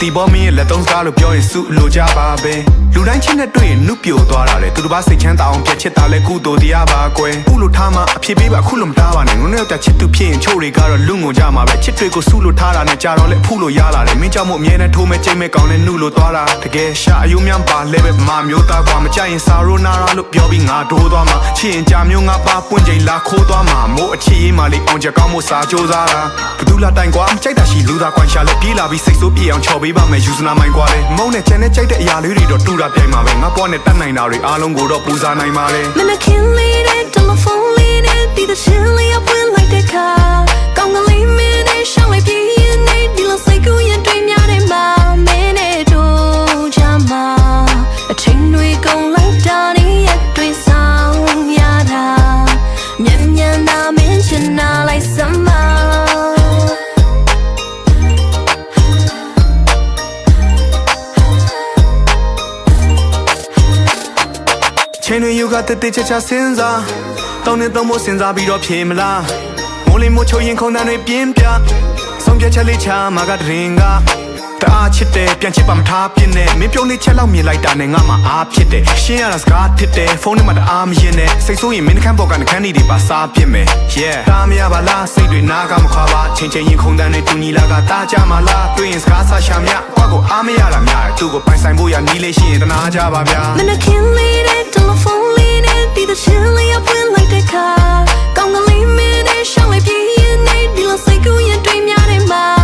တီဘောမင်းရဲ့လက်သုံးစားလို့ပြောရင်စုလိုကြပါပဲလူတိုင်းချင်းနဲ့တွေ့ရင်နှုတ်ပြိုသွားတာလေသူတို့ဘာစိတ်ချမ်းသာအောင်ပြက်ချစ်တာလဲကုသိုလ်တရားပါကွယ်ခုလိုထားမှအဖြစ်ပေးပါခုလိုမထားပါနဲ့ငုံနဲ့တက်ချစ်သူဖြစ်ရင်ချို့တွေကတော့လူငုံကြမှာပဲချစ်တွေကိုစုလို့ထားတာနဲ့ကြာတော့လဲဖူးလို့ရလာတယ်မင်းကြောင့်မို့အမြဲတမ်းထိုးမဲ့ချိန်မဲ့ကောင်းလဲနှုလို့သွားတာတကယ်ရှာအယုံများပါလဲပဲမာမျိုးသားကွာမကြရင်စာရိုနာရာလို့ပြောပြီးငါဒိုးသွားမှာချစ်ရင်ကြာမျိုးငါပါပွင့်ချိန်လာခိုးသွားမှာမို့အချစ်ရေးမှလေးအောင်ချက်ကောင်းမို့စာကြိုးစားတာဘသူလာတိုင်ကွာမကြိုက်တာရှိလူသားကွာရှာလဲပြေးလာပြီးစိတ်ဆိုးပြေအောင်ချော်ပေးပါမယ်ယူစနာမိုင်းကွာလေမုန်းနဲ့ချန်နဲ့ကြိုက်တဲ့အရာလေးတွေတော့တူတာပြိုင်မှာပဲငါပေါ်နဲ့တတ်နိုင်တာတွေအားလုံးကိုတော့ပူဇော်နိုင်ပါလေမနခင်လေးတဲ့တယ်လီဖုန်းလေးနဲ့ဒီတဲ့ရှင်လေးအပွင့်လိုက်တဲ့ခါကောင်းကလေးမင်းနဲ့ရှောင်းလိုက်ပြင်းနေဒီလိုစိတ်ကူးရင်တွေ့များတယ်မှာမင်းနဲ့တို့ချာမှာအချိန်တွေကုန်လိုက်တာနဲ့တွေ့ဆောင်ရတာမြန်မြန်နာမင်းချင်နာလိုက်စမ်းပါချင်းတွေယူကတည်ချာစင်းစားတောင်းနေတော့မစင်စားပြီးတော့ဖြေမလားမိုးလေးမိုးချိုရင်ခုန်တန်းတွေပြင်းပြဆုံးဖြတ်ချက်လေးချမှာကတရင်ကတအားချစ်တယ်ပြန်ချစ်ပါမထားပြင်းနဲ့မင်းပြုံးလေးချက်လောက်မြင်လိုက်တာနဲ့ငါမှအားဖြစ်တယ်ရှင်းရတာစကားထစ်တယ်ဖုန်းထဲမှာတအားမရင်နဲ့စိတ်ဆိုးရင်မင်းနှခမ်းပေါ်ကနှခမ်းတွေပါစားပြစ်မယ် yeah တားမရပါလားစိတ်တွေနားကမခွာပါချင်းချင်းရင်ခုန်တန်းတွေတူညီလာကတားကြမှာလားတွေ့ရင်စကားဆာရှာမြကွာကိုအားမရတာများသူ့ကိုပိုင်ဆိုင်ဖို့ရနီးလေးရှိရင်တနာကြပါဗျာမနခင်လေးတဲ့တယ်လီဖုန်းလေးနဲ့ဒီတဲ့ရှင်လေးအပွင့်လိုက်တဲ့ခါကောင်းကလေးမင်းနဲ့ရှောင်းလိုက်ပြင်းနေဒီလိုစိတ်ကူးရင်တွေ့များတယ်မှာ